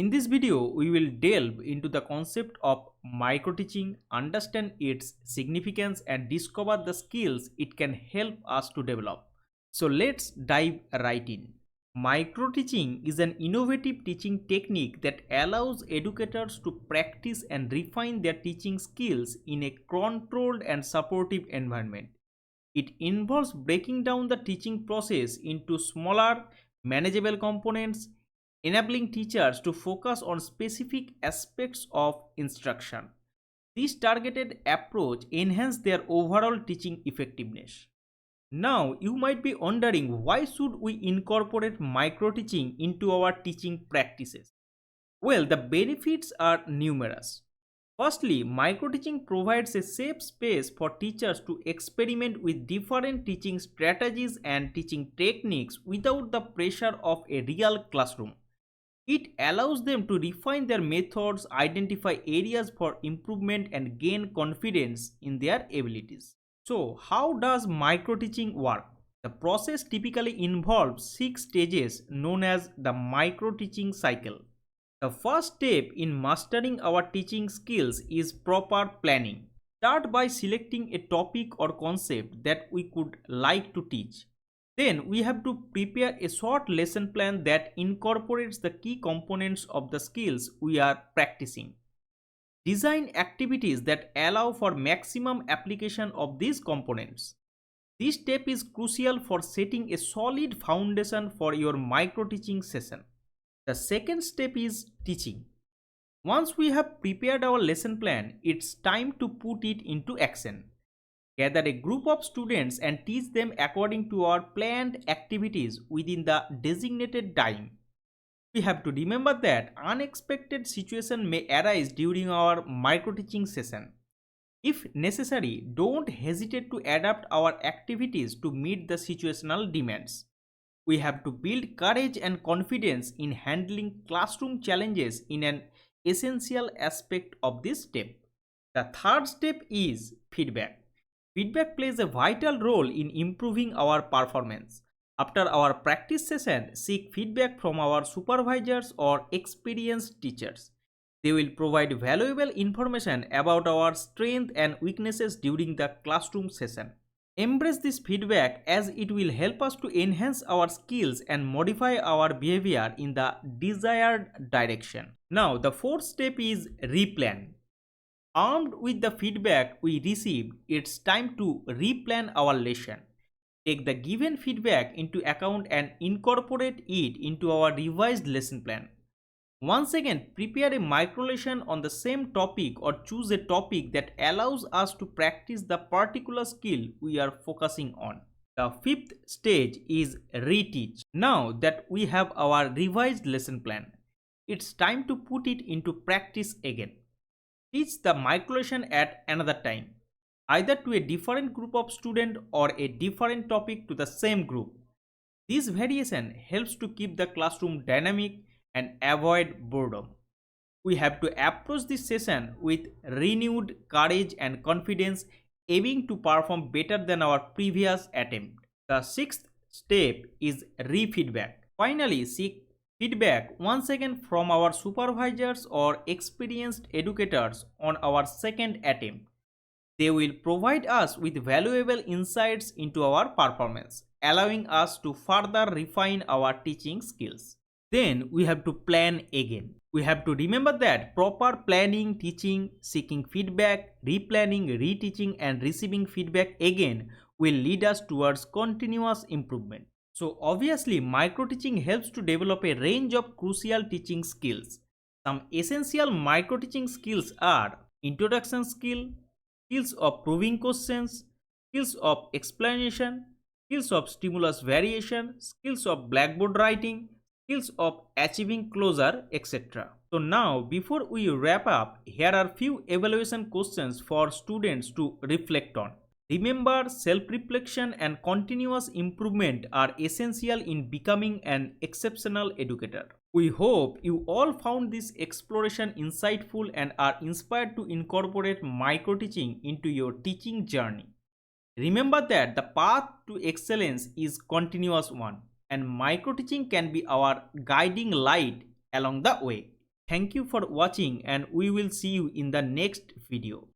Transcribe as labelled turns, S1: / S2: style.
S1: In this video, we will delve into the concept of microteaching, understand its significance, and discover the skills it can help us to develop. So let's dive right in. Microteaching is an innovative teaching technique that allows educators to practice and refine their teaching skills in a controlled and supportive environment. It involves breaking down the teaching process into smaller, manageable components, enabling teachers to focus on specific aspects of instruction. This targeted approach enhances their overall teaching effectiveness. Now, you might be wondering, why should we incorporate microteaching into our teaching practices? Well, the benefits are numerous. Firstly, microteaching provides a safe space for teachers to experiment with different teaching strategies and teaching techniques without the pressure of a real classroom. It allows them to refine their methods, identify areas for improvement, and gain confidence in their abilities. So, how does microteaching work? The process typically involves 6 stages known as the microteaching cycle. The first step in mastering our teaching skills is proper planning. Start by selecting a topic or concept that we could like to teach. Then we have to prepare a short lesson plan that incorporates the key components of the skills we are practicing. Design activities that allow for maximum application of these components. This step is crucial for setting a solid foundation for your micro teaching session. The second step is teaching. Once we have prepared our lesson plan, it's time to put it into action. Gather a group of students and teach them according to our planned activities within the designated time. We have to remember that unexpected situations may arise during our micro-teaching session. If necessary, don't hesitate to adapt our activities to meet the situational demands. We have to build courage and confidence in handling classroom challenges in an essential aspect of this step. The third step is feedback. Feedback plays a vital role in improving our performance. After our practice session, seek feedback from our supervisors or experienced teachers. They will provide valuable information about our strengths and weaknesses during the classroom session. Embrace this feedback as it will help us to enhance our skills and modify our behavior in the desired direction. Now, the fourth step is replan. Armed with the feedback we received, it's time to replan our lesson. Take the given feedback into account and incorporate it into our revised lesson plan. Once again, prepare a micro lesson on the same topic or choose a topic that allows us to practice the particular skill we are focusing on. The fifth stage is reteach. Now that we have our revised lesson plan, it's time to put it into practice again. Teach the micro lesson at another time, either to a different group of students or a different topic to the same group. This variation helps to keep the classroom dynamic and avoid boredom. We have to approach this session with renewed courage and confidence, aiming to perform better than our previous attempt. The sixth step is re-feedback. Finally, seek feedback once again from our supervisors or experienced educators on our second attempt. They will provide us with valuable insights into our performance, allowing us to further refine our teaching skills. Then we have to plan again. We have to remember that proper planning, teaching, seeking feedback, replanning, reteaching, and receiving feedback again will lead us towards continuous improvement. So obviously, micro-teaching helps to develop a range of crucial teaching skills. Some essential micro-teaching skills are introduction skill, skills of proving questions, skills of explanation, skills of stimulus variation, skills of blackboard writing, skills of achieving closure, etc. So now, before we wrap up, here are few evaluation questions for students to reflect on. Remember, self-reflection and continuous improvement are essential in becoming an exceptional educator. We hope you all found this exploration insightful and are inspired to incorporate micro-teaching into your teaching journey. Remember that the path to excellence is continuous one, and micro-teaching can be our guiding light along the way. Thank you for watching and we will see you in the next video.